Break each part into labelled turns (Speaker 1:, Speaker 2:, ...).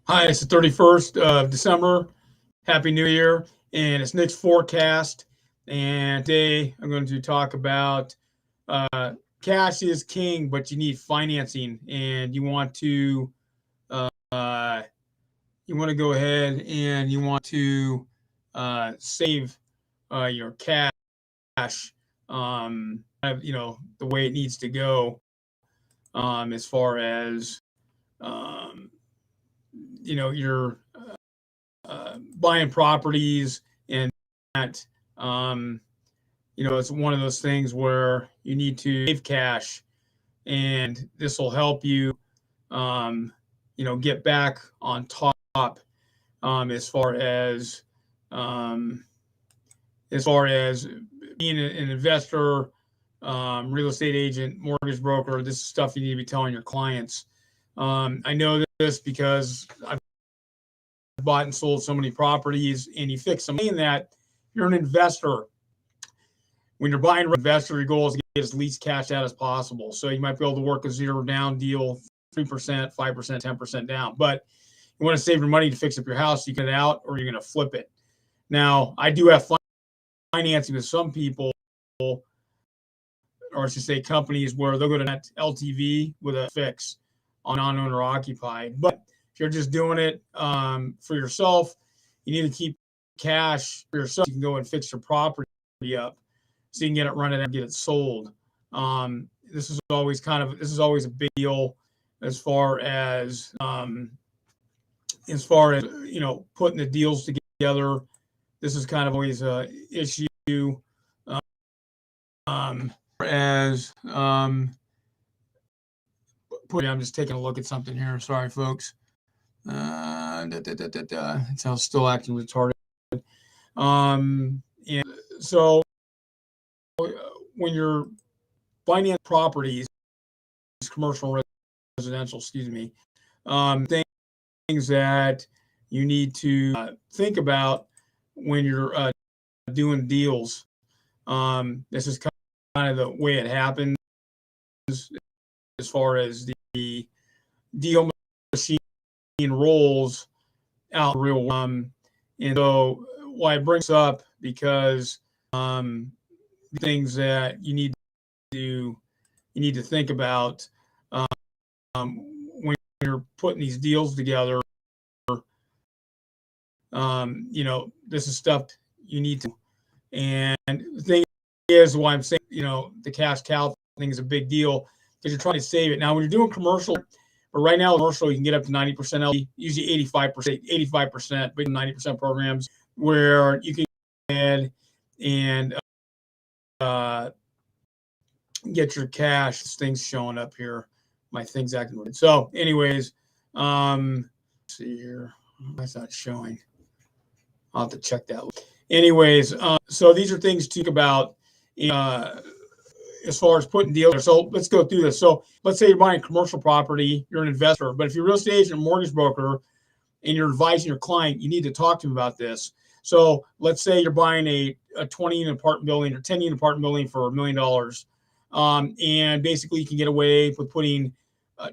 Speaker 1: Hi, it's the 31st of December. Happy New Year. And it's Nick's forecast. And today I'm going to talk about cash is king, but you need financing. And uh, you want to go ahead and you want to save your cash, the way it needs to go, as far as, um, you're buying properties, and that, um, it's one of those things where you need to save cash, and this will help you, um, get back on top, as far um, as being an investor, real estate agent, mortgage broker. This is stuff you need to be telling your clients. I know this because I've bought and sold so many properties, and you fix them. In that, you're an investor. When you're buying an investor, your goal is to get as least cash out as possible. So you might be able to work a zero down deal, 3%, 5%, 10% down. But you want to save your money to fix up your house, you get it out, or you're going to flip it. Now, I do have financing with some people, or I should say companies, where they'll go to net LTV with a fix on non-owner occupied. But if you're just doing it for yourself, you need to keep cash for yourself. You can go and fix your property up so you can get it running and get it sold. This is always a big deal as far as putting the deals together. This is kind of always a issue. As I'm just taking a look at something here. Sorry, folks. It's how still acting retarded. And so when you're buying properties, commercial, residential, things that you need to think about when you're doing deals. This is kind of the way it happens as far as the deal machine rolls out real. And so why I bring this up, because things that you need to think about when you're putting these deals together. This is stuff you need to. And the thing is, why I'm saying, the cash cow thing is a big deal, because you're trying to save it. Now, when you're doing commercial, but right now, commercial, you can get up to 90% LTV, usually 85%, but 90% programs where you can go ahead and get your cash. This thing's showing up here. My thing's acting weird. So, anyways, let's see here. That's not showing. I'll have to check that. Anyways, so these are things to think about as far as putting deals. So let's go through this. So let's say you're buying commercial property, you're an investor, but if you're a real estate agent or mortgage broker and you're advising your client, you need to talk to them about this. So let's say you're buying a 20-unit apartment building or 10-unit apartment building for $1 million. And basically you can get away with putting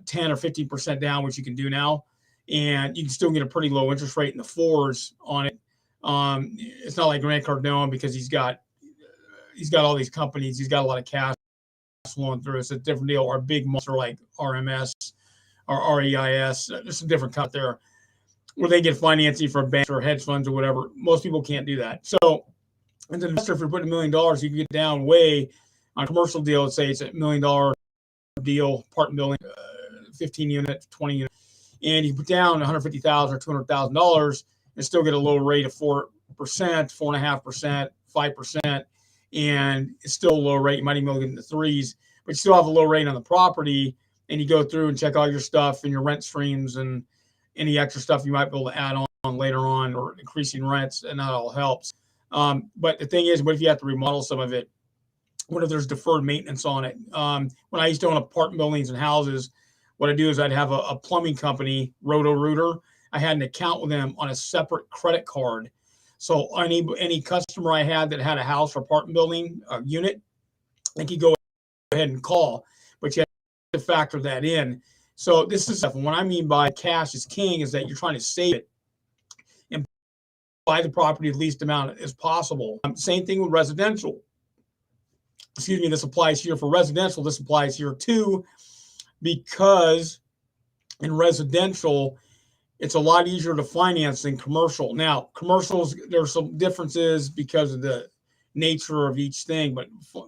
Speaker 1: 10 or 15% down, which you can do now. And you can still get a pretty low interest rate in the 4s on it. It's not like Grant Cardone, because he's got all these companies. He's got a lot of cash flowing through. It's a different deal. Or big monster like RMS or REIS. There's some different cut there where they get financing for banks or hedge funds or whatever. Most people can't do that. So as an investor, if you're putting $1 million, you can get down way on a commercial deal. Let's say it's $1 million deal, apartment building, 15 unit, 20 unit, and you put down $150,000 or $200,000 and still get a low rate of 4%, 4.5%, 5%, and it's still a low rate. You might even get in the 3s, but you still have a low rate on the property. And you go through and check all your stuff and your rent streams and any extra stuff you might be able to add on later on, or increasing rents, and that all helps. But the thing is, what if you have to remodel some of it? What if there's deferred maintenance on it? When I used to own apartment buildings and houses, what I do is I'd have a plumbing company, Roto-Rooter. I had an account with them on a separate credit card. So any customer I had that had a house or apartment building unit, they could go ahead and call, but you have to factor that in. So this is what I mean by cash is king, is that you're trying to save it and buy the property the least amount as possible. Same thing with residential. Excuse me, this applies here for residential. This applies here too, because in residential, it's a lot easier to finance than commercial. Now, commercials, there's some differences because of the nature of each thing,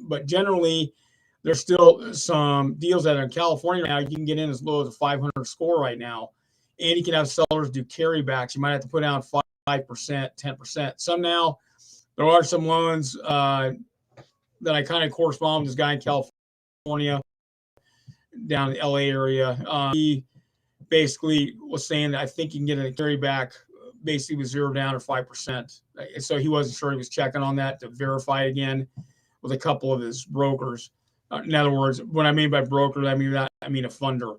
Speaker 1: but generally, there's still some deals that are in California now. You can get in as low as a 500 score right now, and you can have sellers do carrybacks. You might have to put down 5%, 10%. Some now, there are some loans that I kind of correspond with this guy in California, down in the LA area. He basically was saying that I think you can get a carryback basically with 0 down or 5%. So he wasn't sure. He was checking on that to verify it again with a couple of his brokers. In other words, what I mean by broker, I mean a funder.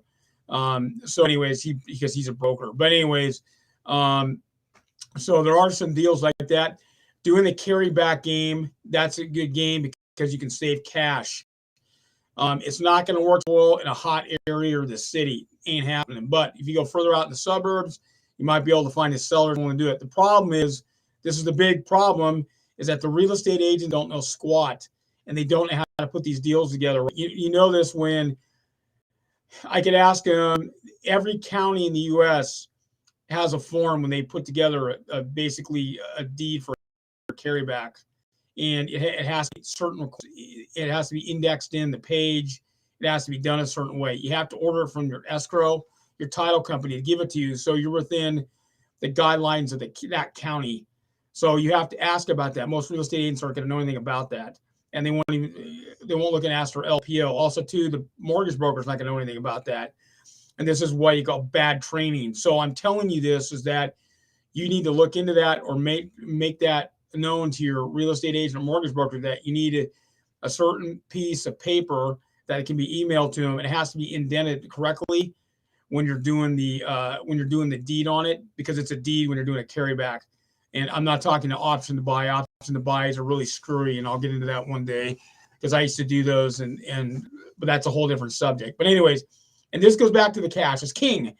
Speaker 1: So anyways, because he's a broker. But anyways, so there are some deals like that. Doing the carryback game, that's a good game because you can save cash. It's not going to work well in a hot area or the city. Ain't happening. But if you go further out in the suburbs, you might be able to find a seller who want to do it. The problem is, this is the big problem, is that the real estate agents don't know squat, and they don't know how to put these deals together. You know this when I could ask them, every county in the U.S. has a form when they put together basically a deed for carryback. And it has to be certain. It has to be indexed in the page. It has to be done a certain way. You have to order it from your escrow, your title company to give it to you, so you're within the guidelines of that county. So you have to ask about that. Most real estate agents aren't going to know anything about that, and they won't look and ask for LPO. Also, too, the mortgage broker's not going to know anything about that, and this is why you got bad training. So I'm telling you this is that you need to look into that, or make that known to your real estate agent or mortgage broker, that you need a certain piece of paper that it can be emailed to them. It has to be indented correctly when you're doing the deed on it, because it's a deed when you're doing a carryback. And I'm not talking to option to buy. Option to buys are really screwy, and I'll get into that one day because I used to do those, but that's a whole different subject. But anyways, and this goes back to the cash is king,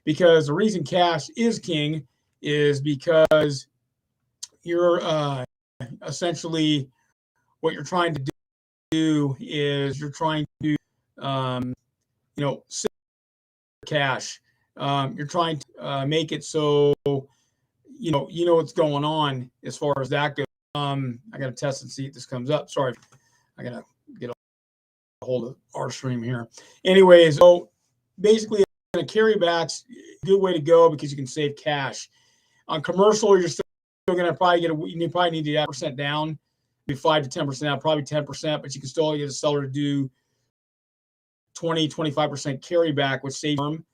Speaker 1: because the reason cash is king is because you're essentially, what you're trying to do is you're trying to save cash. You're trying to make it so you know what's going on as far as that goes. I gotta test and see if this comes up. Sorry, I gotta get a hold of our stream here. Anyways, so basically, a carryback's a good way to go because you can save cash. On commercial, you're still going to probably you probably need to get percent down, be 5 to 10% down, probably 10%, but you can still get a seller to do 20-25% carryback, which saves them,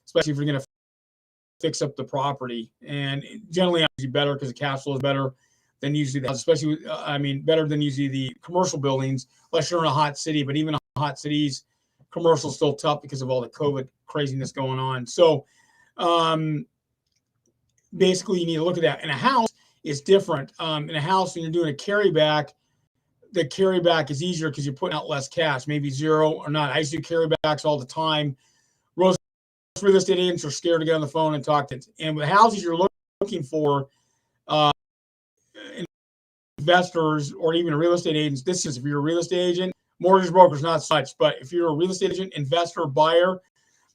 Speaker 1: especially if you're going to fix up the property. And generally, it's better because the cash flow is better than usually the house, especially better than usually the commercial buildings, unless you're in a hot city. But even in hot cities, commercial is still tough because of all the COVID craziness going on. So basically, you need to look at that. In a house, it's different. In a house, when you're doing a carryback, the carryback is easier because you're putting out less cash, maybe 0 or not. I used to do carrybacks all the time. Most real estate agents are scared to get on the phone and talk to it. And with houses you're looking for, investors or even real estate agents, this is if you're a real estate agent, mortgage brokers, not such. But if you're a real estate agent, investor, buyer,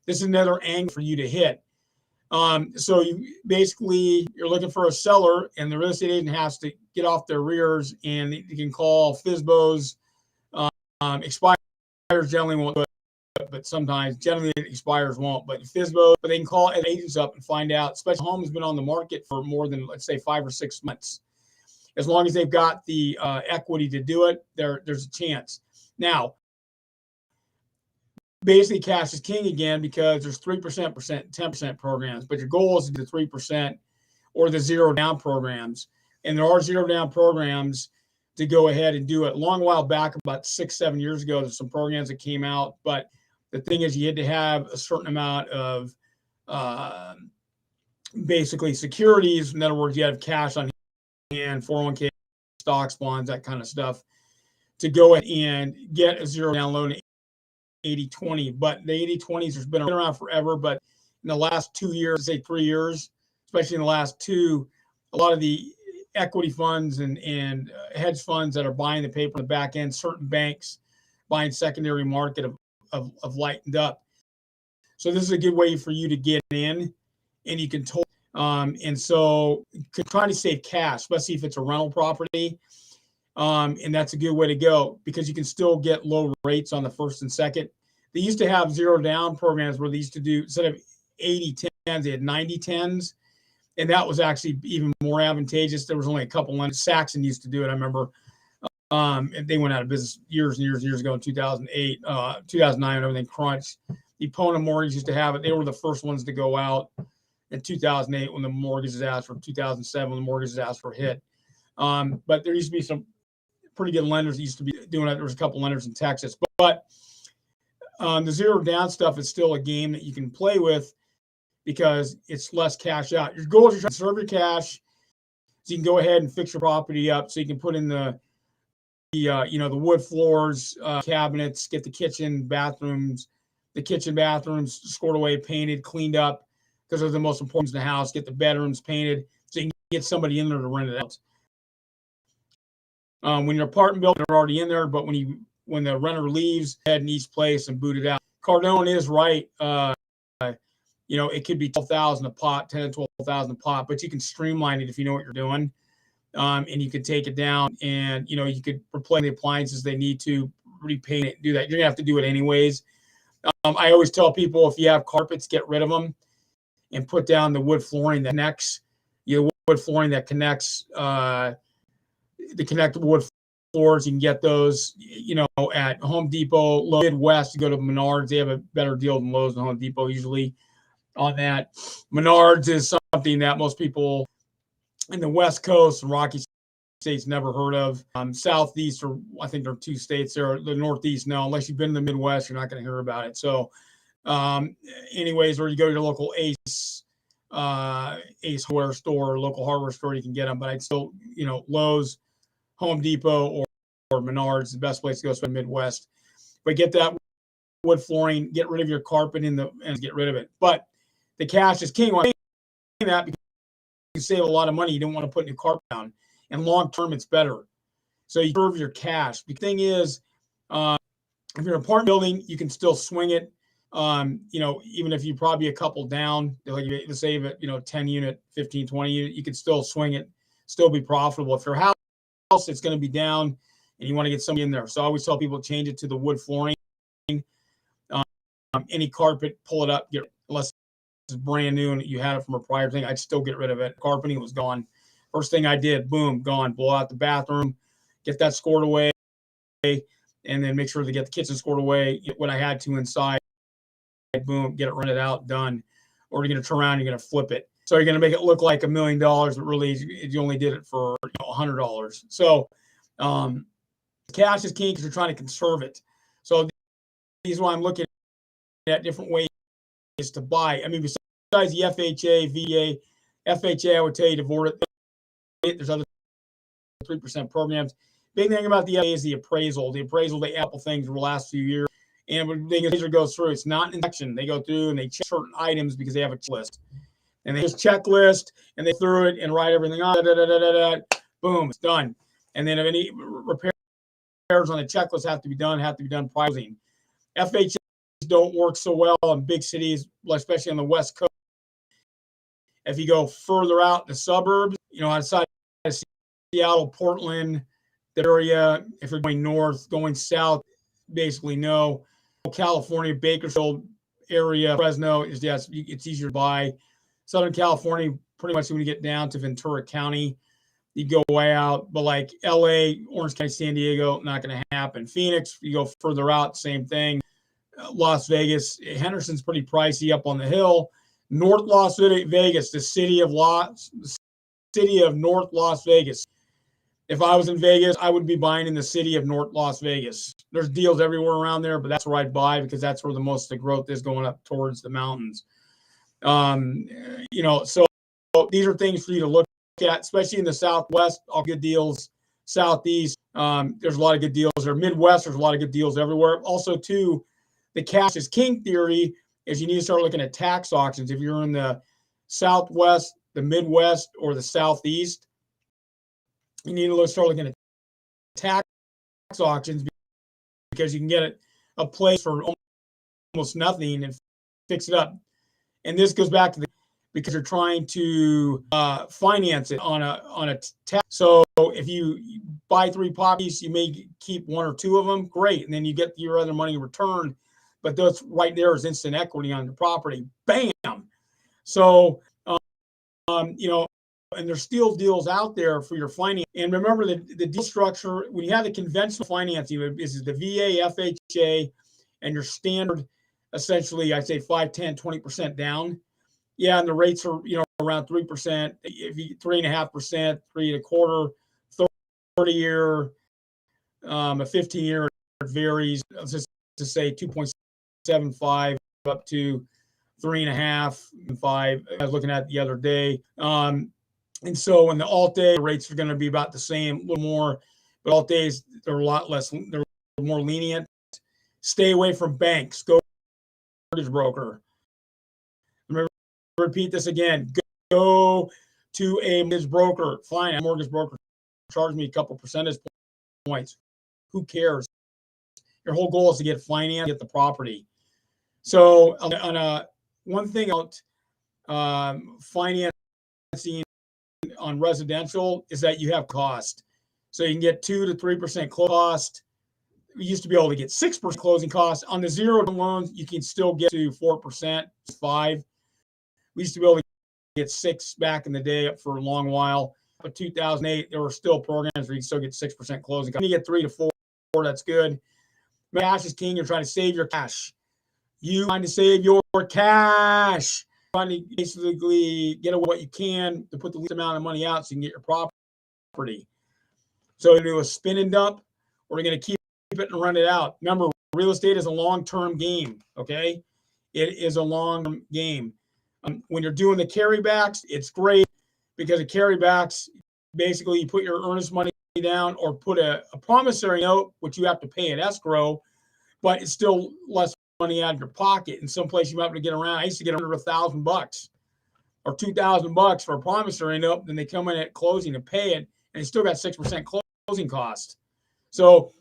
Speaker 1: this is another angle for you to hit. So you're looking for a seller, and the real estate agent has to get off their rears, and you can call FSBOs. Expires generally won't, but sometimes generally expires won't. But FSBOs, but they can call agents up and find out. Especially home has been on the market for more than, let's say, 5 or 6 months. As long as they've got the equity to do it, there's a chance. Now, basically, cash is king again because there's 3%, 10% programs, but your goal is the 3% or the 0 down programs. And there are 0 down programs to go ahead and do it. A long while back, about 6-7 years ago, there's some programs that came out, but the thing is, you had to have a certain amount of basically securities. In other words, you have cash on hand, 401k, stocks, bonds, that kind of stuff, to go ahead and get a 0 down loan 80-20, but the 80-20s has been around forever. But in the last 2 years, say 3 years, especially in the last two, a lot of the equity funds and hedge funds that are buying the paper on the back end, certain banks buying secondary market of lightened up. So this is a good way for you to get in, and you can and so trying to save cash, especially if it's a rental property. And that's a good way to go because you can still get low rates on the first and second. They used to have zero down programs where they used to do, instead of 80-10s, they had 90-10s. And that was actually even more advantageous. There was only a couple lenders. Saxon used to do it, I remember. And they went out of business years and years and years ago in 2008, 2009, when everything crunched. Epona Mortgage used to have it. They were the first ones to go out in 2008 when the mortgages asked for, 2007 when the mortgages asked for a hit. But there used to be some pretty good lenders that used to be doing it. There was a couple lenders in Texas. But the zero down stuff is still a game that you can play with because it's less cash out. Your goal is to conserve your cash so you can go ahead and fix your property up so you can put in the wood floors, cabinets, get the kitchen bathrooms scored away, painted, cleaned up, because they're the most important in the house. Get the bedrooms painted so you can get somebody in there to rent it out. When your apartment building, they're already in there, but when the renter leaves, head in each place and boot it out. Cardone is right. It could be $12,000 a pot, $10,000 to $12,000 a pot, but you can streamline it if you know what you're doing. And you could take it down and, you could replace the appliances they need to, repaint it, do that. You're gonna have to do it anyways. I always tell people, if you have carpets, get rid of them and put down the wood flooring that connects, wood flooring that connects, the connectable wood floors. You can get those, at Home Depot, Midwest. You go to Menards, they have a better deal than Lowe's and Home Depot usually on that. Menards is something that most people in the West Coast and Rocky States never heard of. Southeast, or I think there are 2 states there. The Northeast, no. Unless you've been in the Midwest, you're not going to hear about it. So, anyways, or you go to your local Ace hardware store, local hardware store, you can get them. But I'd still, Lowe's, Home Depot, or Menards, the best place to go is the Midwest. But get that wood flooring, get rid of your carpet and get rid of it. But the cash is king. Why that? Because you save a lot of money. You don't want to put your carpet down. And long term, it's better. So you preserve your cash. The thing is, if you're in an apartment building, you can still swing it. Even if you probably a couple down, like you save it, 10 unit, 15, 20 unit, you can still swing it, still be profitable. If your house, it's going to be down and you want to get somebody in there. So I always tell people, change it to the wood flooring. Any carpet, pull it up, unless it's brand new and you had it from a prior thing, I'd still get rid of it. Carpeting was gone. First thing I did, boom, gone. Blow out the bathroom, get that scored away, and then make sure to get the kitchen scored away. What I had to inside, boom, get it rented out, done. Or you're going to turn around, you're going to flip it. So you're going to make it look like $1 million, but really you only did it for $100. So cash is king because you're trying to conserve it. So these are why I'm looking at different ways to buy. I mean, besides the FHA, VA, FHA, I would tell you to avoid it. There's other 3% programs. Big thing about the FHA is the appraisal. The appraisal, they add things over the last few years. And when the appraiser goes through, it's not an inspection. They go through and they check certain items because they have a checklist. And they just checklist and they through it and write everything on. Boom, it's done. And then if any repairs on the checklist have to be done pricing. FHAs don't work so well in big cities, especially on the West Coast. If you go further out in the suburbs, outside of Seattle, Portland, that area, if you're going north, going south, basically no. California, Bakersfield area, Fresno, it's easier to buy. Southern California, pretty much when you get down to Ventura County, you go way out. But like LA, Orange County, San Diego, not going to happen. Phoenix, you go further out, same thing. Las Vegas, Henderson's pretty pricey up on the hill. North Las Vegas, the city of North Las Vegas. If I was in Vegas, I would be buying in the city of North Las Vegas. There's deals everywhere around there, but that's where I'd buy because that's where the most of the growth is, going up towards the mountains. So these are things for you to look at, especially in the Southwest. All good deals. Southeast, there's a lot of good deals there. Midwest, there's a lot of good deals everywhere. Also, too, the cash is king theory is you need to start looking at tax auctions. If you're in the Southwest, the Midwest, or the Southeast, you need to start looking at tax auctions because you can get a place for almost nothing and fix it up. And this goes back to because you're trying to finance it on a tax. So if you buy 3 properties, you may keep 1 or 2 of them, great, and then you get your other money returned. But that's right there is instant equity on the property. Bam. So you know, and there's still deals out there for your finance. And remember the deal structure when you have the conventional financing is the VA, FHA, and your standard, essentially, I'd say 5, 10, 20% down. Yeah, and the rates are around 3%, if you 3.5%, 3.25%, 30-year, a 15-year, it varies. Let's just to say 2.75 up to 3.5, 5. I was looking at the other day. And so in the alt day, rates are going to be about the same, a little more, but alt days they're a lot less. They're more lenient. Stay away from banks. Go mortgage broker. Remember, repeat this again. Go to a mortgage broker. Fine, a mortgage broker charge me a couple percentage points. Who cares? Your whole goal is to get finance, get the property. So on a one thing out, financing on residential is that you have cost. So you can get 2 to 3% cost. We used to be able to get 6% closing costs. On the 0 loans, you can still get to 4%, 5%. We used to be able to get 6 back in the day for a long while. But 2008, there were still programs where you still get 6% closing costs. You get 3 to 4, that's good. Cash is king. You're trying to save your cash. You trying to save your cash. Trying to basically get away what you can to put the least amount of money out so you can get your property. So do a spin and dump, or you're going to keep it and run it out. Remember, real estate is a long-term game, okay? It is a long game. When you're doing the carrybacks, it's great because the carrybacks, basically you put your earnest money down or put a promissory note, which you have to pay at escrow, but it's still less money out of your pocket. In some place you might be able to get around. I used to get under $1,000 or $2,000 for a promissory note. Then they come in at closing and pay it, and they still got 6% closing costs. So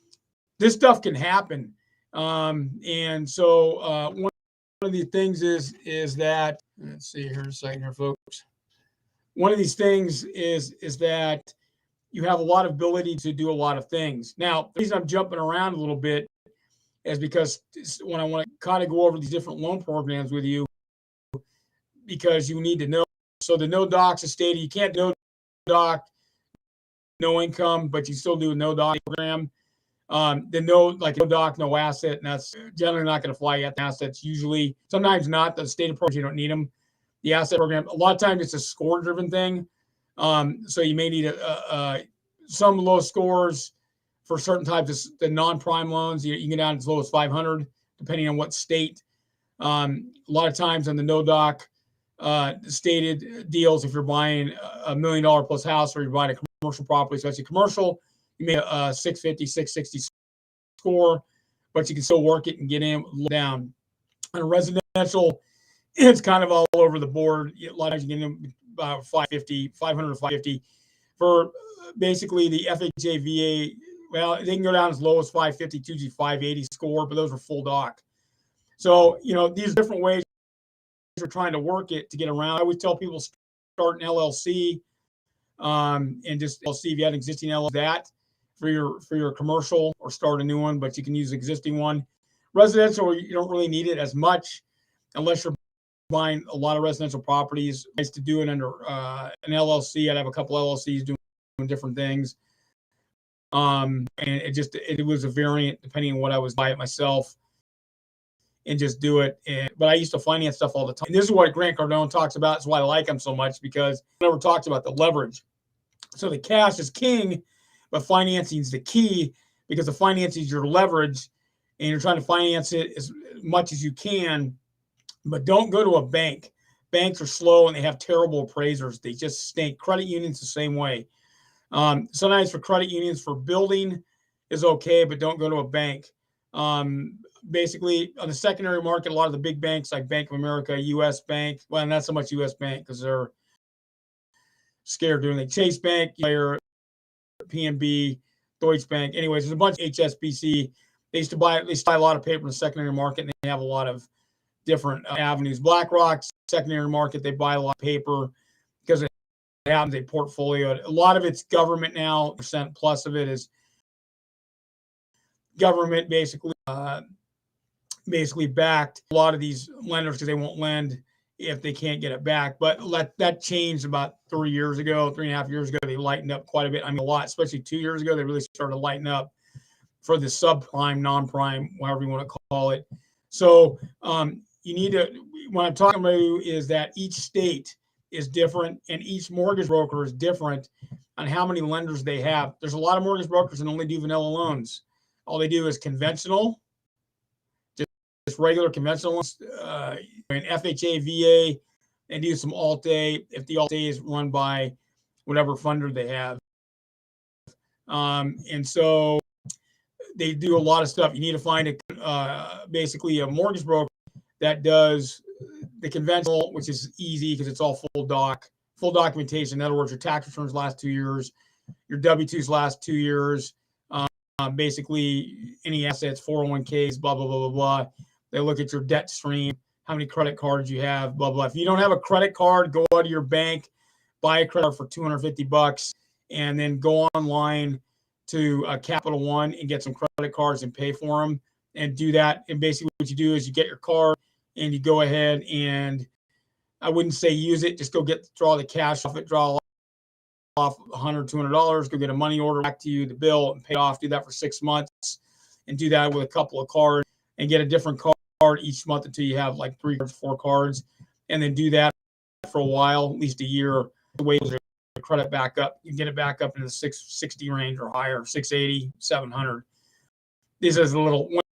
Speaker 1: this stuff can happen. And so one of the things is that, let's see here a second here, folks. One of these things is that you have a lot of ability to do a lot of things. Now, the reason I'm jumping around a little bit is because when I want to kind of go over these different loan programs with you, because you need to know. So the no docs is stated, you can't no doc, no income, but you still do a no doc program. The no doc, no asset, and that's generally not going to fly at the assets. Usually, sometimes not. The stated programs, you don't need them. The asset program, a lot of times it's a score-driven thing. So you may need some low scores for certain types of the non-prime loans. You can get down as low as 500, depending on what state. A lot of times on the no doc stated deals, if you're buying $1 million plus house or you're buying a commercial property, especially commercial, you may a 650, 660 score, but you can still work it and get in down. On residential, it's kind of all over the board. A lot of times you get in about 500 to 550 for basically the FHA, VA. Well, they can go down as low as 550, usually 580 score, but those are full doc. So, these different ways we're trying to work it to get around. I always tell people start an LLC and just LLC if you have an existing LLC that for your commercial, or start a new one, but you can use existing one. Residential, you don't really need it as much unless you're buying a lot of residential properties. I used to do it under an LLC. I'd have a couple LLCs doing different things. And it was a variant depending on what I was buying it myself and just do it. But I used to finance stuff all the time. And this is what Grant Cardone talks about. It's why I like him so much, because he never talks about the leverage. So the cash is king, but financing is the key, because the financing is your leverage and you're trying to finance it as much as you can, but don't go to a bank. Banks are slow and they have terrible appraisers. They just stink. Credit unions the same way. Sometimes for credit unions, for building is okay, but don't go to a bank. basically on the secondary market, a lot of the big banks like Bank of America, U.S. Bank, well, not so much U.S. Bank because they're scared doing it. Chase Bank, PNB, Deutsche Bank. Anyways, there's a bunch of HSBC. They used to buy a lot of paper in the secondary market, and they have a lot of different avenues. BlackRock, secondary market, they buy a lot of paper because it has a portfolio. A lot of it's government now. Percent plus of it is government, basically backed. A lot of these lenders, because they won't lend if they can't get it back. But that changed about 3 years ago, 3.5 years ago. They lightened up quite a bit. I mean, a lot, especially 2 years ago. They really started to lighten up for the subprime, non-prime, whatever you want to call it. So you need to, what I'm talking about is that each state is different and each mortgage broker is different on how many lenders they have. There's a lot of mortgage brokers that only do vanilla loans. All they do is conventional, just regular conventional loans, and FHA, VA, and do some Alt-A if the Alt-A is run by whatever funder they have. And so they do a lot of stuff. You need to find basically a mortgage broker that does the conventional, which is easy because it's all full documentation. In other words, your tax returns last 2 years, your W-2s last 2 years, basically any assets, 401ks, blah, blah, blah, blah, blah. They look at your debt stream, how many credit cards you have, blah, blah. If you don't have a credit card, go out to your bank, buy a credit card for $250, and then go online to Capital One and get some credit cards and pay for them and do that. And basically what you do is you get your card and you go ahead and, I wouldn't say use it, just go draw the cash off it, draw off $100, $200, go get a money order back to you, the bill, and pay off. Do that for 6 months and do that with a couple of cards and get a different card each month until you have like 3 or 4 cards, and then do that for a while, at least a year. The way the credit back up, you get it back up into the 660 range or higher, 680, 700. This is a little, one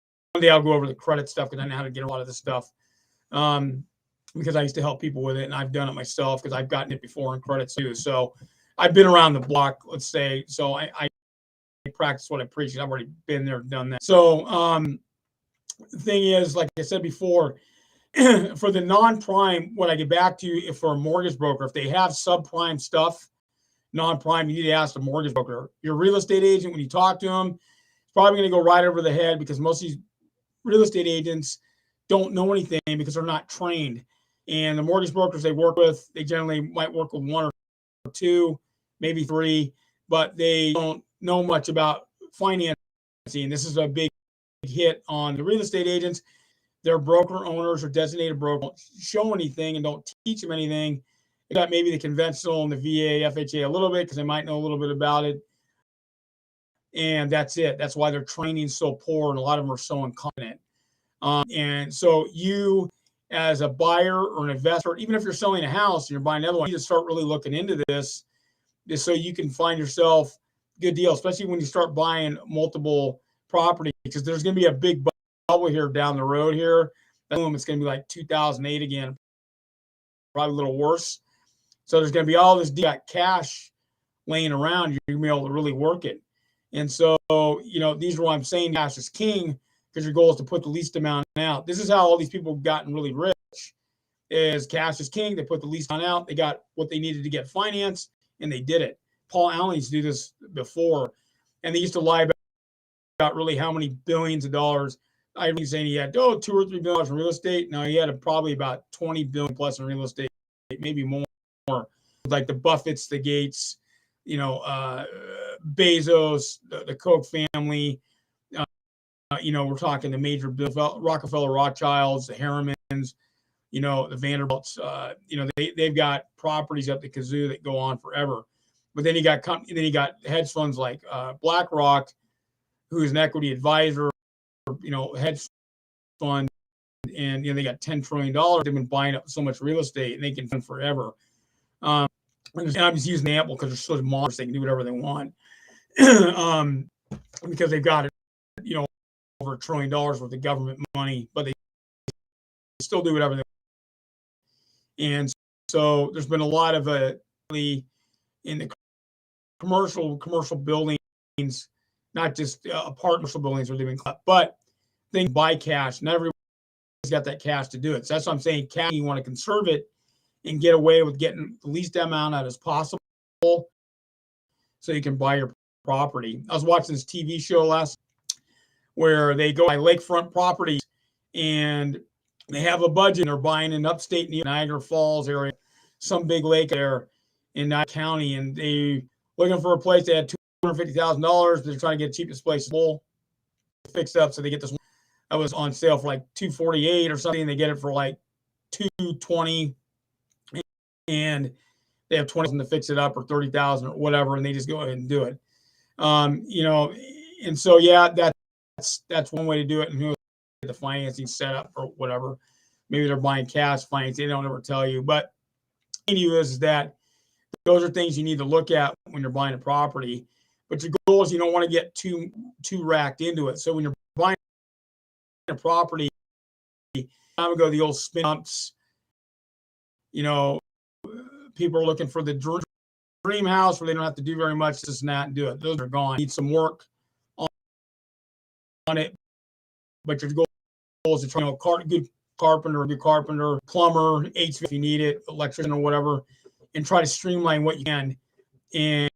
Speaker 1: day I'll go over the credit stuff because I know how to get a lot of this stuff. Because I used to help people with it and I've done it myself because I've gotten it before in credit too. So I've been around the block, let's say. So I practice what I preach. I've already been there, done that. So the thing is, like I said before, for the non-prime, what I get back to, if for a mortgage broker, if they have subprime stuff, non-prime, you need to ask the mortgage broker. Your real estate agent, when you talk to them, it's probably going to go right over the head because most of these real estate agents don't know anything because they're not trained. And the mortgage brokers they work with, they generally might work with 1 or 2, maybe 3, but they don't know much about financing. This is a big hit on the real estate agents. Their broker owners or designated broker don't show anything and don't teach them anything. They got maybe the conventional and the VA, FHA a little bit because they might know a little bit about it. And that's it. That's why their training is so poor and a lot of them are so incompetent. And so you, as a buyer or an investor, even if you're selling a house and you're buying another one, you need to start really looking into this so you can find yourself a good deal, especially when you start buying multiple properties, because there's going to be a big bubble here down the road here. It's going to be like 2008 again, probably a little worse. So there's going to be all this cash laying around. You're going to be able to really work it. And so, these are why I'm saying cash is king, because your goal is to put the least amount out. This is how all these people have gotten really rich, is cash is king. They put the least amount out. They got what they needed to get financed, and they did it. Paul Allen used to do this before, and they used to lie about really how many billions of dollars. I was saying he had, $2 or $3 billion in real estate. No, he had probably about 20 billion plus in real estate, maybe more. Like the Buffetts, the Gates, Bezos, the Koch family. We're talking the major Rockefeller, Rothschilds, the Harrimans, the Vanderbilts. They've got properties up the kazoo that go on forever. But then you got hedge funds like BlackRock, who's an equity advisor, hedge fund, and they got $10 trillion. They've been buying up so much real estate, and they can fund forever. And I'm just using the example because they're such monsters; they can do whatever they want, because they've got over $1 trillion worth of government money, but they still do whatever they want. And so there's been a lot of in the commercial buildings, not just apartment buildings where they've been cut, but thing, buy cash. Not everybody's got that cash to do it. So that's what I'm saying. Cash, you want to conserve it and get away with getting the least amount out as possible so you can buy your property. I was watching this TV show last where they go by lakefront properties and they have a budget. They're buying in upstate Niagara Falls area, some big lake there in that county, and they looking for a place. They had $250,000. They're trying to get the cheapest place full fixed up, so they get this one that was on sale for like $248 or something. They get it for like $220, and they have $20,000 to fix it up, or $30,000 or whatever, and they just go ahead and do it. And so yeah, that's one way to do it. And who the financing set up or whatever. Maybe they're buying cash financing. They don't ever tell you. But the thing is that those are things you need to look at when you're buying a property. But your goal is you don't want to get too racked into it. So when you're buying a property, time ago the old spin ups, people are looking for the dream house where they don't have to do very much, this and that, and do it. Those are gone. Need some work on it, but your goal is to try, good carpenter, plumber, HVAC if you need it, electrician or whatever, and try to streamline what you can and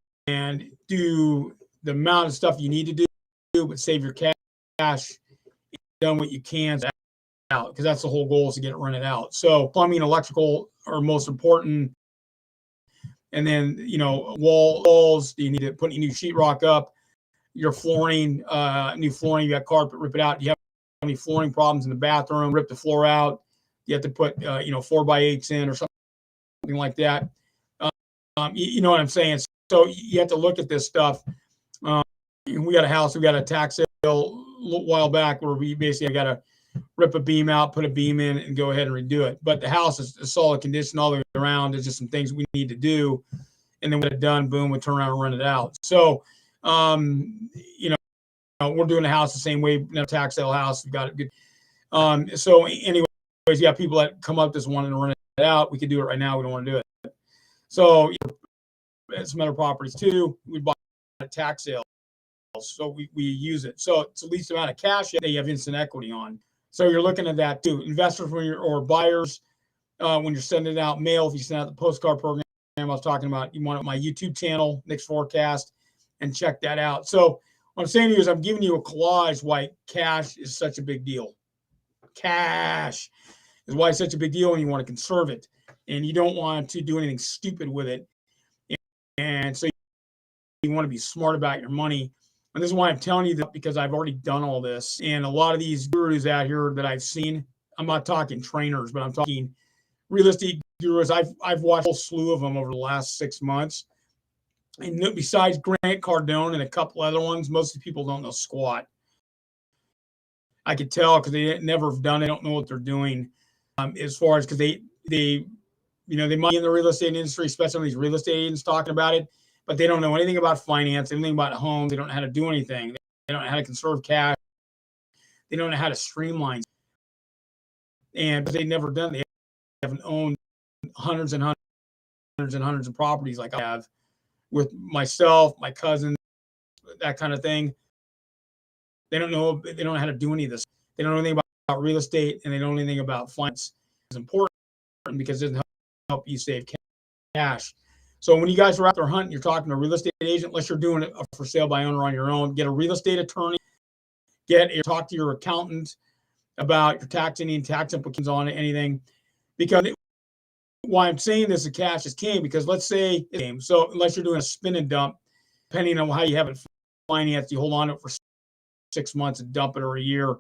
Speaker 1: do the amount of stuff you need to do, but save your cash, done what you can out, because that's the whole goal, is to get it rented out. So plumbing, electrical are most important. And then, walls, you need to put new sheetrock up, your flooring, new flooring, you got carpet, rip it out. You have any flooring problems in the bathroom, rip the floor out. You have to put, 4x8s in or something like that. You know what I'm saying? So you have to look at this stuff. We got a house, we got a tax sale a little while back where we basically got to rip a beam out, put a beam in, and go ahead and redo it. But the house is a solid condition all the way around. There's just some things we need to do. And then when it's done, boom, we turn around and rent it out. So, we're doing the house the same way, tax sale house. We've got it good. So anyways, you got people that come up just wanting to rent it out. We could do it right now. We don't want to do it. So some other properties too, we buy a tax sale. So we use it. So it's the least amount of cash that you have instant equity on. So you're looking at that too. Investors or buyers, when you're sending out mail, if you send out the postcard program I was talking about, you want my YouTube channel, Nick's Forecast, and check that out. So what I'm saying to you is I'm giving you a collage why cash is such a big deal. Cash is why it's such a big deal, and you want to conserve it. And you don't want to do anything stupid with it. And so you want to be smart about your money. And this is why I'm telling you that, because I've already done all this. And a lot of these gurus out here that I've seen, I'm not talking trainers, but I'm talking real estate gurus. I've watched a whole slew of them over the last 6 months. And besides Grant Cardone and a couple other ones, most of the people don't know squat. I could tell because they never have done it. They don't know what they're doing. As far as, because they might be in the real estate industry, especially some of these real estate agents talking about it, but they don't know anything about finance, anything about homes. They don't know how to do anything. They don't know how to conserve cash. They don't know how to streamline. And they've never done it. They haven't owned hundreds and hundreds and hundreds of properties like I have with myself, my cousins, that kind of thing. They don't know how to do any of this. They don't know anything about real estate, and they don't know anything about finance. It's important because it doesn't help you save cash. So when you guys are out there hunting, you're talking to a real estate agent, unless you're doing it for sale by owner on your own, get a real estate attorney, talk to your accountant about your tax implications on anything. Because why I'm saying this, the cash is king, because let's say, so unless you're doing a spin and dump, depending on how you have it financed, you hold on to it for 6 months and dump it, or a year.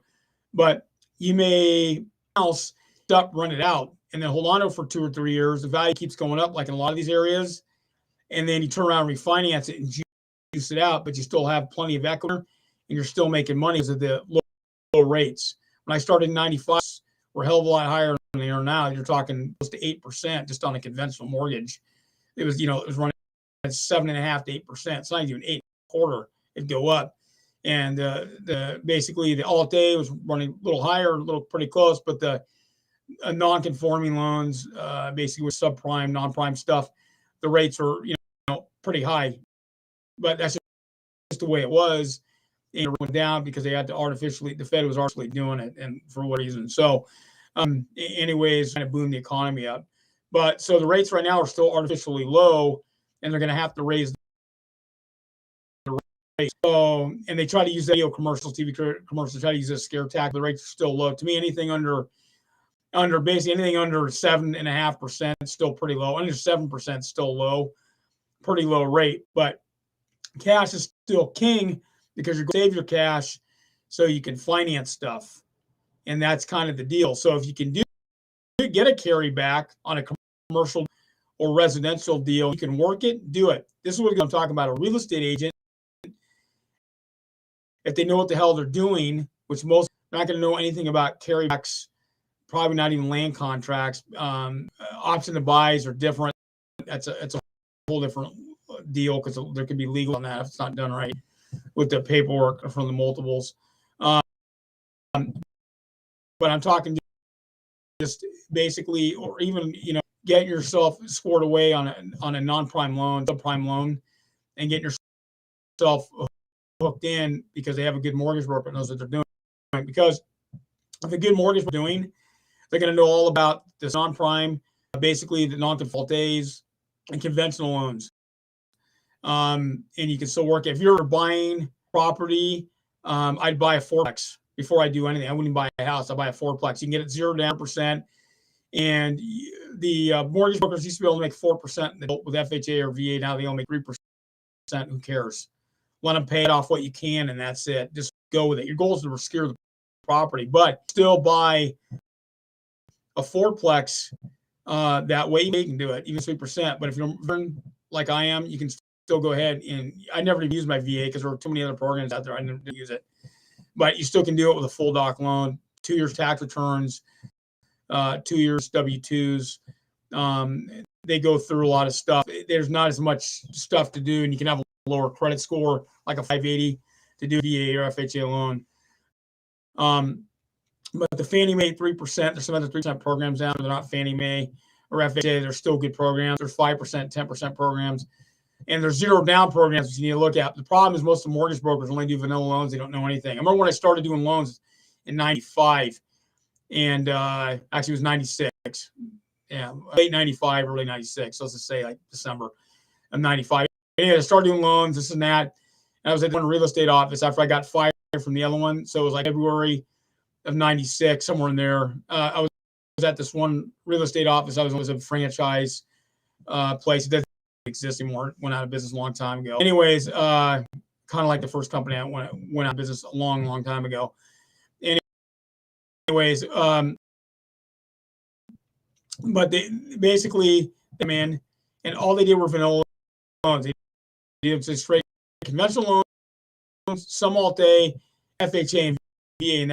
Speaker 1: But you may run it out and then hold on to it for 2 or 3 years. The value keeps going up, like in a lot of these areas. And then you turn around and refinance it and juice it out, but you still have plenty of equity and you're still making money because of the low rates. When I started in 95, we're a hell of a lot higher than they are now. You're talking close to 8% just on a conventional mortgage. It was running at 7.5% to 8%. It's not even 8.25%. It'd go up. And basically the Alt-A was running a little higher, pretty close, but the non-conforming loans, basically with subprime, non-prime stuff, the rates are pretty high. But that's just the way it was. and it went down because they had to the Fed was artificially doing it, and for what reason. So, anyways, kind of boom the economy up. But so the rates right now are still artificially low, and they're going to have to raise the rates. So, and they try to use video commercials, TV commercials, try to use a scare tactic. The rates are still low. To me, anything under basically anything under 7.5% is still pretty low. Under 7% is still low, pretty low rate. But cash is still king because you're going to save your cash so you can finance stuff. And that's kind of the deal. So if you can get a carryback on a commercial or residential deal, you can work it, do it. This is what I'm talking about. A real estate agent, if they know what the hell they're doing, which most are not going to know anything about carrybacks, probably not even land contracts. Option to buys are different. It's a whole different deal because there could be legal on that if it's not done right with the paperwork from the multiples. But I'm talking just basically, or even get yourself scored away on a non-prime loan, subprime loan, and get yourself hooked in because they have a good mortgage broker that knows what they're doing. Because if a good mortgage broker is doing, they're going to know all about this non-prime, basically the non-defaultes and conventional loans. And you can still work it. If you're buying property, I'd buy a fourplex before I do anything. I wouldn't buy a house. I buy a fourplex. You can get it 0 down %. And the mortgage brokers used to be able to make 4% with FHA or VA. Now they only make 3%. Who cares? Let them pay it off what you can, and that's it. Just go with it. Your goal is to obscure the property, but still buy a fourplex. That way you can do it, even 3%. But if you're like I am, you can still go ahead. And I never even use my VA because there were too many other programs out there. I never use it. But you still can do it with a full doc loan, 2 years tax returns, 2 years W-2s. They go through a lot of stuff. There's not as much stuff to do, and you can have a lower credit score, like a 580, to do VA or FHA loan. But the Fannie Mae 3%, there's some other 3% programs out there. They're not Fannie Mae or FHA. They're still good programs. There's 5%, 10% programs. And there's 0 down programs that you need to look at. The problem is most of the mortgage brokers only do vanilla loans. They don't know anything. I remember when I started doing loans in 95, and actually it was 96. Yeah, late 95, early 96. So let's just say like December of 95. Anyway, I started doing loans, this and that. And I was at one real estate office after I got fired from the other one. So it was like February of 96, somewhere in there. I was at this one real estate office. I was a franchise place. It doesn't exist anymore. Went out of business a long time ago. Anyways, kind of like the first company I went out of business a long, long time ago. Anyways, but they basically come in, and all they did were vanilla loans. They did just straight conventional loans, some Alt-A, FHA, and VA, and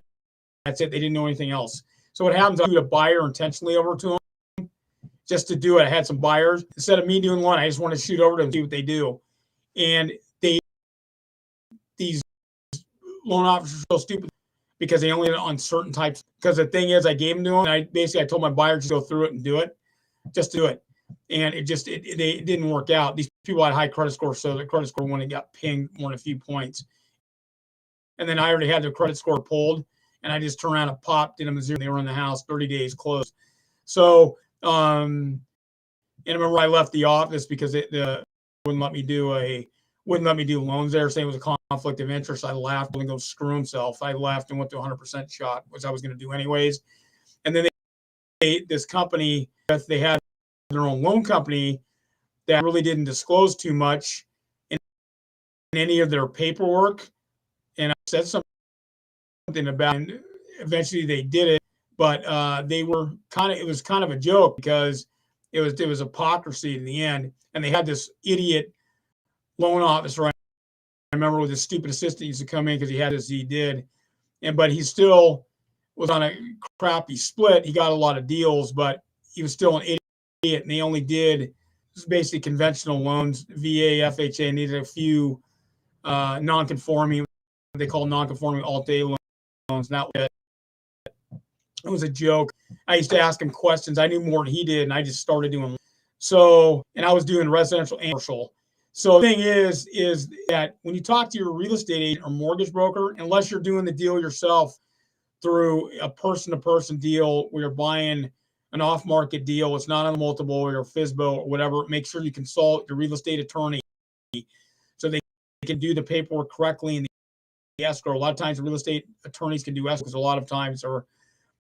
Speaker 1: that's it. They didn't know anything else. So what happens, I do a buyer intentionally over to them just to do it. I had some buyers. Instead of me doing one, I just want to shoot over to them and see what they do. And these loan officers are so stupid because they only on certain types. Because the thing is, I gave them to them. And I told my buyers to go through it and do it. Just do it. And it didn't work out. These people had high credit scores, so the credit score when it got pinged more than a few points. And then I already had their credit score pulled, and I just turned around and popped, did them a 0. They were in the house, 30 days closed. So, and I remember I left the office because it wouldn't let me do loans there, saying it was a conflict of interest. I laughed and go screw himself. I left and went to 100% shot, which I was going to do anyways. And then this company, they had their own loan company that really didn't disclose too much in any of their paperwork. And I said something about it, and eventually they did it, but it was kind of a joke because it was hypocrisy in the end. And they had this idiot loan officer. I remember with his stupid assistant used to come in because he had he did. But he still was on a crappy split. He got a lot of deals, but he was still an idiot. And they only did basically conventional loans, VA, FHA, needed a few non-conforming, what they call non-conforming Alt-A loans. That was it. It was a joke. I used to ask him questions. I knew more than he did, and I just started doing. So, and I was doing residential and commercial. So the thing is that when you talk to your real estate agent or mortgage broker, unless you're doing the deal yourself through a person-to-person deal where you're buying an off-market deal, it's not on a multiple or FSBO or whatever, make sure you consult your real estate attorney so they can do the paperwork correctly in the escrow. A lot of times real estate attorneys can do escrow because a lot of times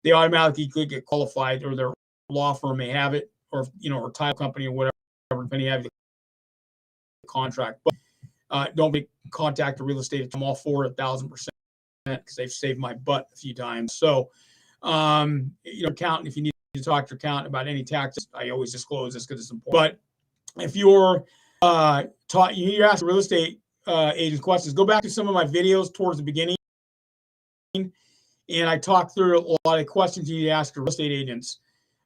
Speaker 1: they automatically could get qualified, or their law firm may have it, or or title company or whatever, depending on the contract. But don't contact a real estate. I'm all for it 1,000% because they've saved my butt a few times. So, accountant, if you need to talk to your accountant about any taxes, I always disclose this because it's important. But if you're you ask real estate agents questions, go back to some of my videos towards the beginning, and I talk through a lot of questions you need to ask your real estate agents.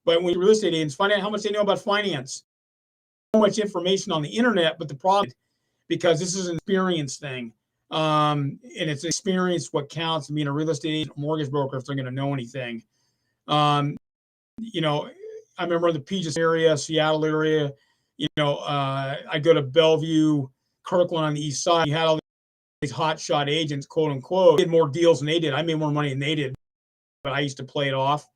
Speaker 1: But when you're real estate agents, find out how much they know about finance. So much information on the internet, but the problem, because this is an experience thing, and it's experience what counts. Being a real estate agent, mortgage broker, if they're going to know anything. I remember the Puget area, Seattle area. I go to Bellevue, Kirkland on the east side. You had all these hotshot agents, quote unquote, did more deals than they did. I made more money than they did, but I used to play it off.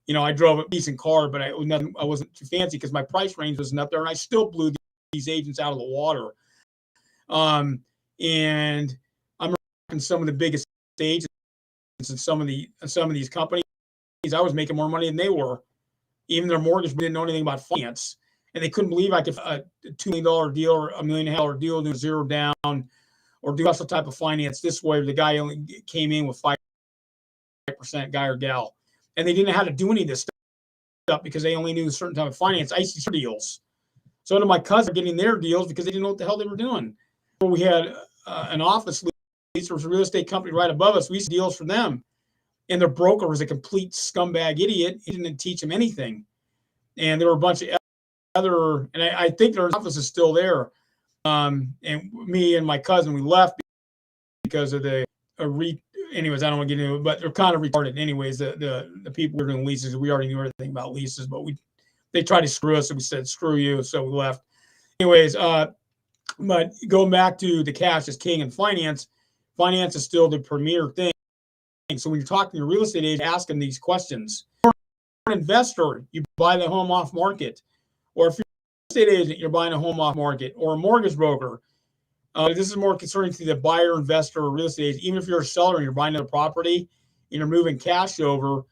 Speaker 1: I drove a decent car, but I wasn't too fancy because my price range wasn't up there, and I still blew these agents out of the water. And I'm in some of the biggest agents in some of these companies. I was making more money than they were. Even their mortgage didn't know anything about finance, and they couldn't believe I could a $2 million deal or $1.5 million deal, do zero down, or do special type of finance this way. The guy only came in with 5%, guy or gal, and they didn't know how to do any of this stuff because they only knew a certain type of finance. I used to see deals. So did my cousin getting their deals because they didn't know what the hell they were doing. We had an office lease. There was a real estate company right above us. We used to deals for them. And their broker was a complete scumbag idiot. He didn't teach them anything. And there were a bunch of other, and I think their office is still there. And me and my cousin, we left because of anyways, I don't want to get into it, but they're kind of retarded anyways. The people who were doing leases, we already knew everything about leases, but they tried to screw us, and we said, screw you, so we left. Anyways, but going back to the cash is king in finance, finance is still the premier thing. So when you're talking to your real estate agent, ask them these questions. If you're an investor, you buy the home off market. Or if you're a real estate agent, you're buying a home off market. Or a mortgage broker. This is more concerning to the buyer, investor, or real estate agent. Even if you're a seller and you're buying a property and you're moving cash over,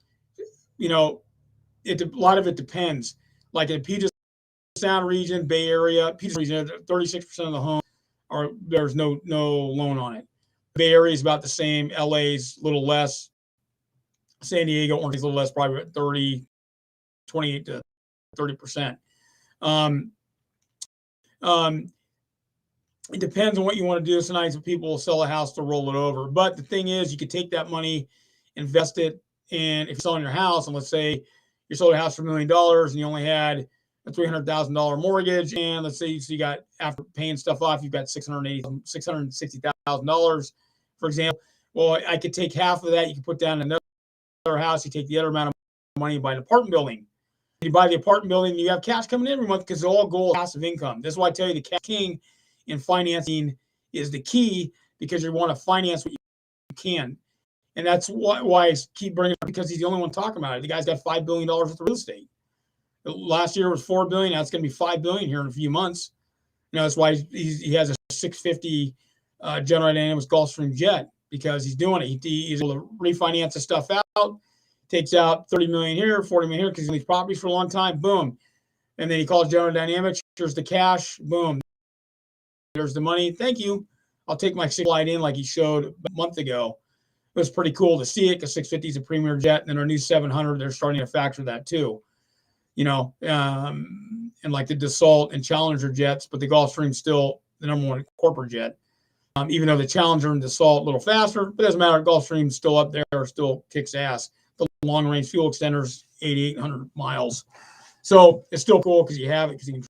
Speaker 1: a lot of it depends. Like in the Puget Sound region, Bay Area, Puget region, 36% of the home there's no loan on it. Bay Area is about the same. LA's a little less. San Diego, Orange is a little less, probably about 28 to 30%. It depends on what you want to do. Sometimes people will sell a house to roll it over. But the thing is, you could take that money, invest it, and if you're selling your house, and let's say you sold a house for $1 million and you only had a $300,000 mortgage, and let's say you got, after paying stuff off, you've got $660,000, for example. Well, I could take half of that. You can put down another house. You take the other amount of money and buy an apartment building. You buy the apartment building, you have cash coming in every month because all goal is passive income. This is why I tell you the cash king in financing is the key, because you want to finance what you can. And that's why I keep bringing it up, because he's the only one talking about it. The guy's got $5 billion worth of real estate. Last year was $4 billion. Now it's going to be $5 billion here in a few months. That's why he has a 650 General Dynamics Gulfstream jet, because he's doing it. He's able to refinance the stuff out, takes out $30 million here, $40 million here, because he's in these properties for a long time. Boom. And then he calls General Dynamics. Here's the cash. Boom. There's the money. Thank you. I'll take my flight in like he showed a month ago. It was pretty cool to see it, because 650 is a premier jet, and then our new 700, they're starting to factor that too. And like the Dassault and Challenger jets, but the Gulfstream's still the number one corporate jet. Even though the Challenger and Dassault a little faster, but it doesn't matter. Gulfstream's still up there, still kicks ass. The long range fuel extenders, 8,800 miles. So it's still cool because you have it, because you can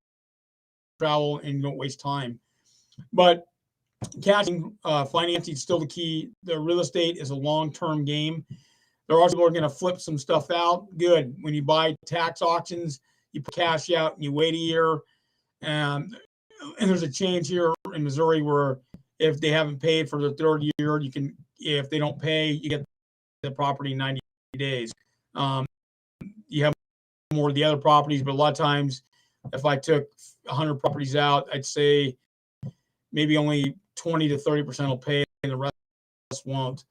Speaker 1: travel and you don't waste time. But cashing, financing is still the key. The real estate is a long-term game. There are people who are going to flip some stuff out. Good. When you buy tax auctions, you put cash out and you wait a year. And there's a change here in Missouri where if they haven't paid for the third year, if they don't pay, you get the property in 90 days. You have more of the other properties, but a lot of times, if I took 100 properties out, I'd say maybe only 20 to 30% will pay, and the rest won't.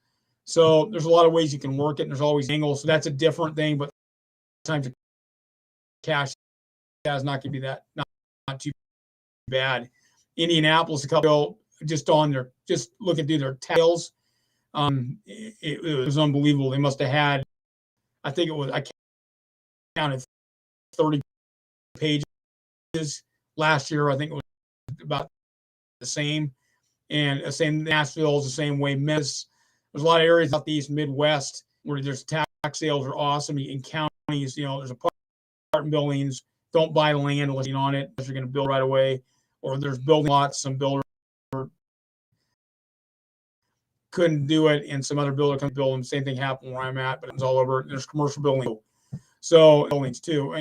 Speaker 1: So there's a lot of ways you can work it, and there's always angles. So that's a different thing, but sometimes the cash is not going to be that not too bad. Indianapolis, a couple just looking through their tails. It was unbelievable. They must have had, I counted 30 pages last year. I think it was about the same. And the same Nashville is the same way. Memphis, there's a lot of areas out the East Midwest where there's tax sales are awesome. In counties, there's apartment buildings. Don't buy the land unless you're on it, unless you're going to build right away. Or there's building lots. Some builder couldn't do it, and some other builder couldn't build them. Same thing happened where I'm at, but it's all over. There's commercial buildings. So buildings too.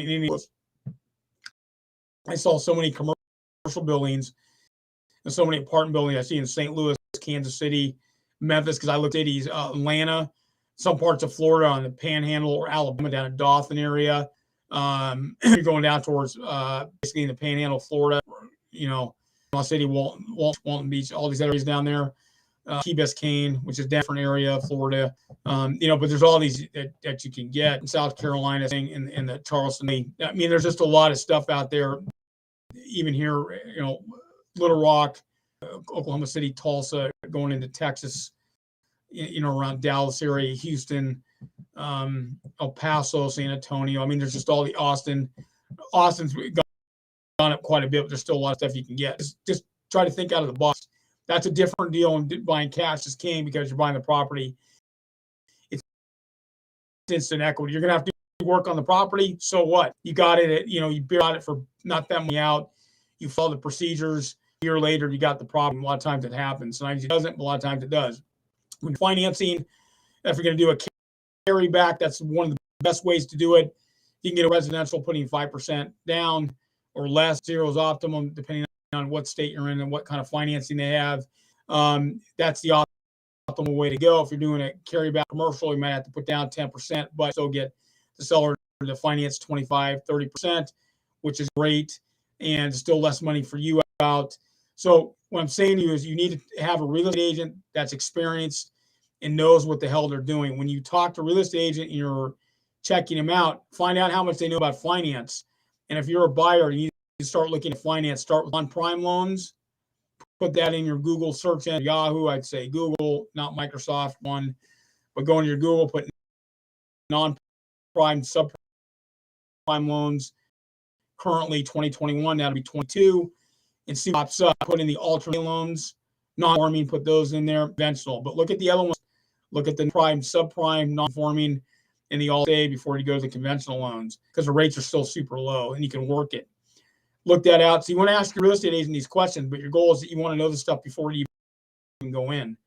Speaker 1: I saw so many commercial buildings and so many apartment buildings I see in St. Louis, Kansas City, Memphis, because I looked at cities, Atlanta, some parts of Florida on the Panhandle, or Alabama down in Dothan area. You're going down towards basically in the Panhandle, Florida, City, Walton Beach, all these areas down there. Key Biscayne, which is a different area of Florida, but there's all these that you can get in South Carolina, in the Charleston. There's just a lot of stuff out there. Even here, Little Rock, Oklahoma City, Tulsa, going into Texas, around Dallas area, Houston, El Paso, San Antonio. There's just all the Austin's gone up quite a bit, but there's still a lot of stuff you can get. Just try to think out of the box. That's a different deal in buying cash as king, because you're buying the property. It's instant equity. You're going to have to do work on the property. So what? You got it. You bought it for not that money out. You follow the procedures. A year later, you got the problem. A lot of times it happens. Sometimes it doesn't, but a lot of times it does. When financing, if you're going to do a carry back, that's one of the best ways to do it. You can get a residential putting 5% down or less. Zero is optimum, depending on what state you're in and what kind of financing they have. That's the optimal way to go. If you're doing a carryback commercial, you might have to put down 10%, but still get the seller to finance 25, 30%, which is great, and still less money for you out. So what I'm saying to you is you need to have a real estate agent that's experienced and knows what the hell they're doing. When you talk to a real estate agent and you're checking them out, find out how much they know about finance. And if you're a buyer, you start looking at finance, start with non-prime loans, put that in your Google search engine, Yahoo, I'd say Google, not Microsoft one, but go into your Google, put non-prime, subprime loans, currently 2021, that'll be 22, and see what pops up. Put in the alternate loans, non-forming, put those in there, conventional. But look at the other ones, look at the prime, subprime, non-forming, and the all-day before you go to the conventional loans, because the rates are still super low and you can work it. Look that out. So you want to ask your real estate agent these questions, but your goal is that you want to know this stuff before you even go in.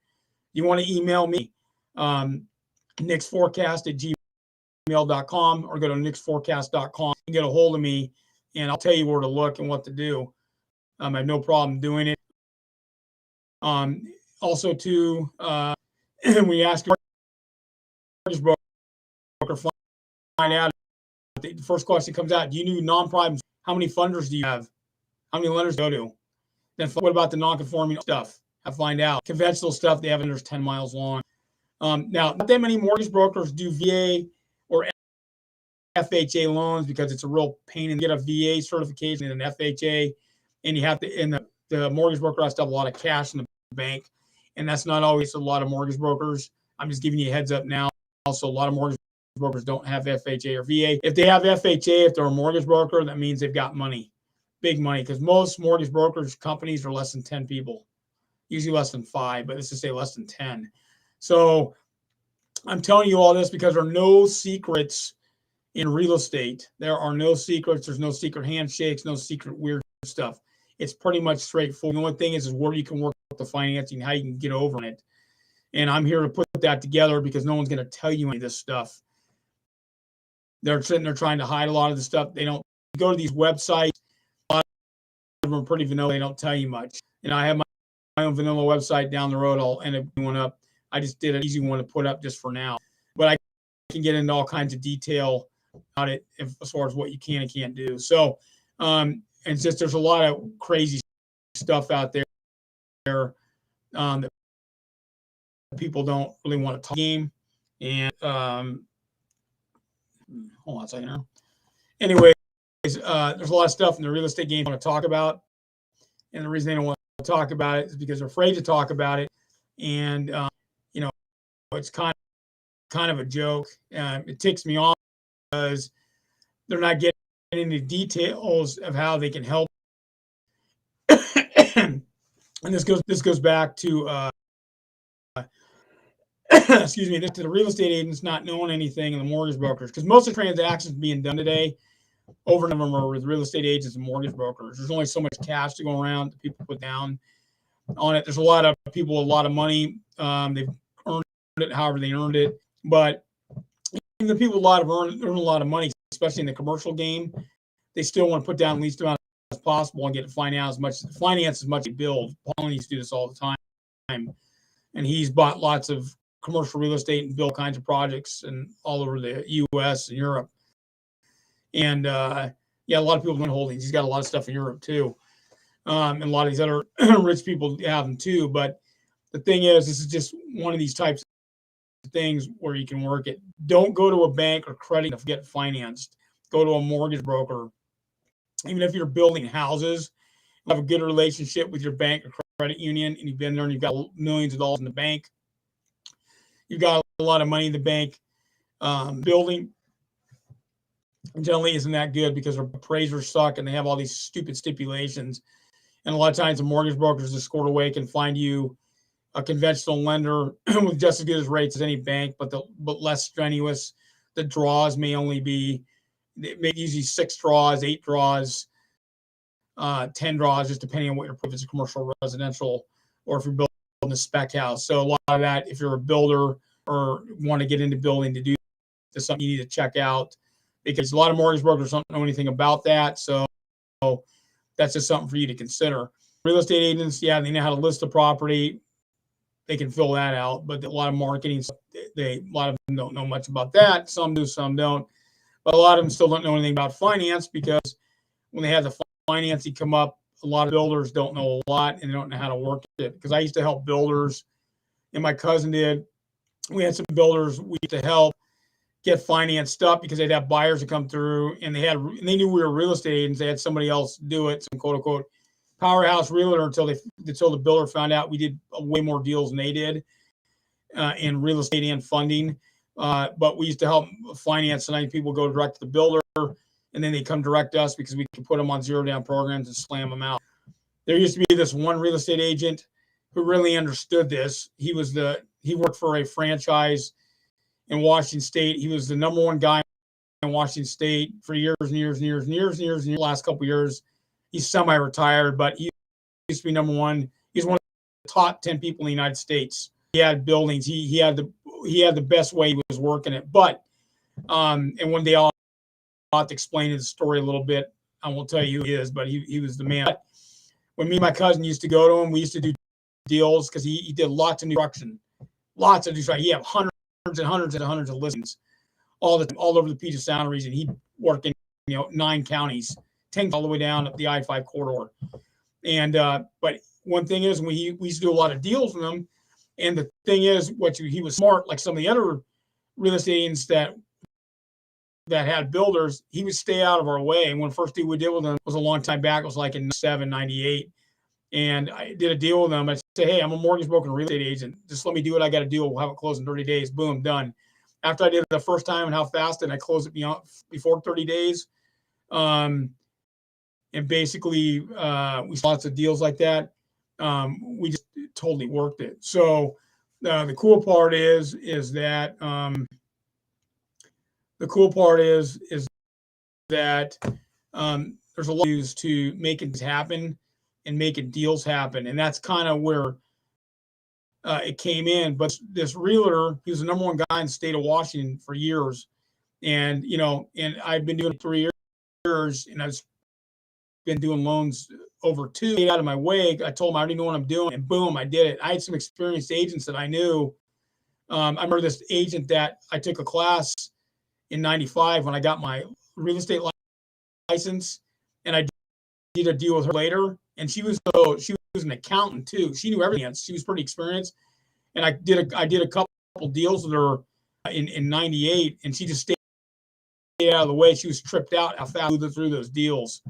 Speaker 1: You want to email me, nickforecast@gmail.com, or go to nickforecast.com and get a hold of me, and I'll tell you where to look and what to do. I have no problem doing it. Also, too, when you ask your mortgage broker, find out, the first question comes out, do you do non-prime? How many funders do you have? How many lenders do you go to? Then what about the non-conforming stuff? I find out. Conventional stuff, they have lenders 10 miles long. Now, not that many mortgage brokers do VA or FHA loans, because it's a real pain in get a VA certification and an FHA, and you have to, and the mortgage broker has to have a lot of cash in the bank, and that's not always a lot of mortgage brokers. I'm just giving you a heads up now. Also, a lot of mortgage brokers don't have FHA or VA. If they have FHA, if they're a mortgage broker, that means they've got money, big money, because most mortgage brokers companies are less than 10 people, usually less than 5, but let's just say less than 10. So I'm telling you all this because there are no secrets in real estate. There are no secrets. There's no secret handshakes, no secret weird stuff. It's pretty much straightforward. The only thing is where you can work with the financing, how you can get over it. And I'm here to put that together because no one's going to tell you any of this stuff. They're sitting there trying to hide a lot of the stuff. They don't go to these websites. A lot them are pretty vanilla. They don't tell you much. I have my own vanilla website down the road. I'll end up doing one up. I just did an easy one to put up just for now. But I can get into all kinds of detail about it as far as what you can and can't do. So, and just there's a lot of crazy stuff out there that people don't really want to talk game. And hold on a second here. Anyways, there's a lot of stuff in the real estate game I want to talk about. And the reason they don't want to talk about it is because they're afraid to talk about it. And, it's kind of a joke. It ticks me off because they're not getting into details of how they can help. And this goes back to excuse me, to the real estate agents not knowing anything and the mortgage brokers, because most of the transactions being done today, over and over, are with real estate agents and mortgage brokers. There's only so much cash to go around that people put down on it. There's a lot of people with a lot of money. They've earned it however they earned it. But even the people earn a lot of money, especially in the commercial game, they still want to put down the least amount as possible and get finance as much as they build. Paul used to do this all the time. And he's bought lots of commercial real estate and built kinds of projects and all over the U.S. and Europe. And a lot of people own holdings. He's got a lot of stuff in Europe too. And a lot of these other rich people have them too. But the thing is, this is just one of these types of things where you can work it. Don't go to a bank or credit to get financed. Go to a mortgage broker. Even if you're building houses, you have a good relationship with your bank or credit union, and you've been there and you've got millions of dollars in the bank. You've got a lot of money in the bank. Building generally isn't that good because appraisers suck and they have all these stupid stipulations. And a lot of times the mortgage brokers just scored away can find you a conventional lender with just as good as rates as any bank, but less strenuous. The draws may only be usually 6 draws, 8 draws, 10 draws, just depending on what if it's a commercial, residential, or if you're building a spec house. So a lot of that, if you're a builder or want to get into building to do, that's something you need to check out, because a lot of mortgage brokers don't know anything about that. So that's just something for you to consider. Real estate agents, they know how to list a property. They can fill that out, but a lot of marketing, a lot of them don't know much about that. Some do, some don't. But a lot of them still don't know anything about finance, because when they have the financing come up, a lot of builders don't know a lot and they don't know how to work it. Because I used to help builders, and my cousin did. We had some builders we used to help get financed up because they'd have buyers to come through, and they knew we were real estate agents. They had somebody else do it, some quote unquote powerhouse realtor, until the builder found out we did way more deals than they did in real estate and funding. But we used to help finance, and people go direct to the builder, and then they come direct to us because we can put them on zero down programs and slam them out. There used to be this one real estate agent who really understood this. He worked for a franchise in Washington State. He was the number one guy in Washington State for years and years and years and years and years. And the last couple of years, he's semi-retired, but he used to be number one. He's one of the top 10 people in the United States. He had buildings. He had the best way he was working it. But and one day I'll have to explain his story a little bit. I won't tell you who he is, but he was the man. When me and my cousin used to go to him, we used to do deals because he did lots of new construction. Lots of new construction. He had hundreds and hundreds and hundreds of listings all over the Puget Sound region. He worked in 9 counties, 10 all the way down the I-5 corridor. And but one thing is, we used to do a lot of deals with him. And the thing is, he was smart, like some of the other real estate agents that had builders. He would stay out of our way. And when the first deal we did with him was a long time back. It was like in 98. And I did a deal with him. I said, hey, I'm a mortgage broker and real estate agent. Just let me do what I got to do. We'll have it closed in 30 days. Boom, done. After I did it the first time and how fast, and I closed it before 30 days. And basically, we saw lots of deals like that. We just totally worked it. So the cool part is that there's a lot of ways to make it happen and making deals happen. And that's kind of where it came in. But this realtor, he was the number one guy in the state of Washington for years. And, and I've been doing it 3 years, and I've been doing loans over 2 out of my way. I told them I already know what I'm doing, and boom, I did it. I had some experienced agents that I knew. I remember this agent that I took a class in '95 when I got my real estate license, and I did a deal with her later. And she was an accountant too. She knew everything. She was pretty experienced, and I did a couple deals with her in '98, and she just stayed out of the way. She was tripped out how fast I flew through those deals.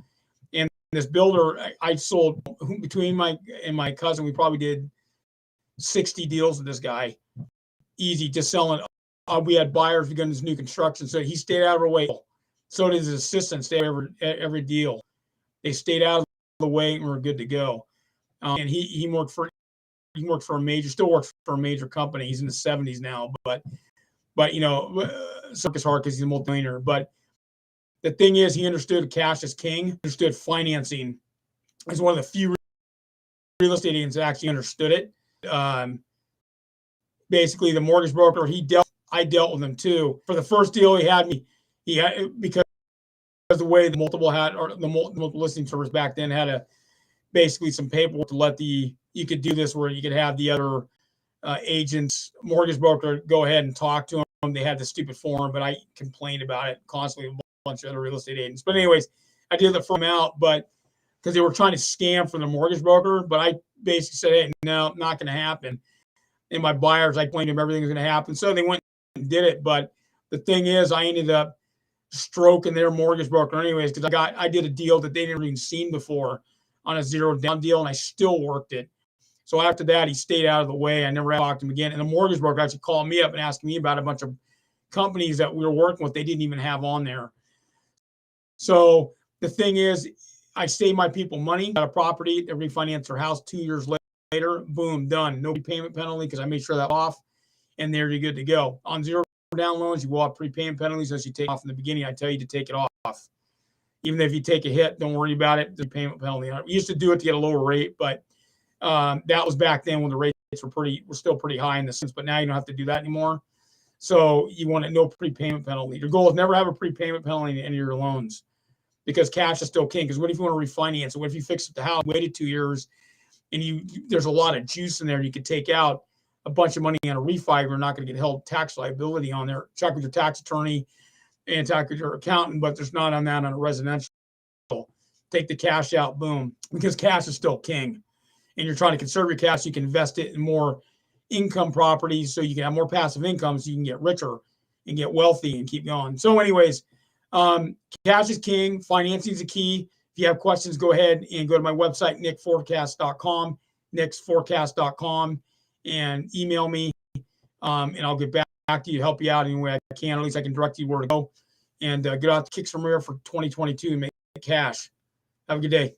Speaker 1: And this builder, I sold between my cousin, we probably did 60 deals with this guy. Easy, just selling. We had buyers beginning this new construction, so he stayed out of the way. So did his assistant stay every deal. They stayed out of the way and we're good to go. And he worked for a major, still works for a major company. He's in the 70s now, but you know, circus hard because he's a multimillionaire. But the thing is, he understood cash is king. Understood financing. He's one of the few real estate agents that actually understood it. Basically, the mortgage broker I dealt with him too. For the first deal he had because the way the multiple listing service back then had basically some paperwork to let you could do this where you could have the other agents, mortgage broker, go ahead and talk to them. They had the stupid form, but I complained about it constantly with a bunch of other real estate agents. But anyways, I did the firm out, but because they were trying to scam from the mortgage broker, but I basically said, hey, no, not going to happen. And my buyers, I blamed them, everything was going to happen. So they went and did it. But the thing is, I ended up stroking their mortgage broker anyways, because I did a deal that they never even seen before on a zero down deal, and I still worked it. So after that, he stayed out of the way. I never talked to him again. And the mortgage broker actually called me up and asked me about a bunch of companies that we were working with they didn't even have on there. So the thing is, I saved my people money, got a property, they refinanced their house 2 years later, boom, done. No prepayment penalty because I made sure that off, and there you're good to go. On zero down loans, you will have prepayment penalties as you take off in the beginning. I tell you to take it off. Even if you take a hit, don't worry about it. The payment penalty. We used to do it to get a lower rate, but that was back then when the rates were still pretty high in the sense. But now you don't have to do that anymore. So you want no prepayment penalty. Your goal is never have a prepayment penalty in any of your loans, because cash is still king. Because what if you want to refinance it? What if you fix the house, waited 2 years, and there's a lot of juice in there? You could take out a bunch of money on a refi. You're not going to get held tax liability on there. Check with your tax attorney and talk with your accountant, but there's not on that on a residential. Take the cash out, boom, because cash is still king. And you're trying to conserve your cash, you can invest it in more income properties so you can have more passive income so you can get richer and get wealthy and keep going. So anyways, cash is king. Financing is the key. If you have questions, go ahead and go to my website, nickforecast.com, nicksforecast.com, and email me, and I'll get back to you, help you out any way I can. At least I can direct you where to go, and get out to kick some rear for 2022 and make cash. Have a good day.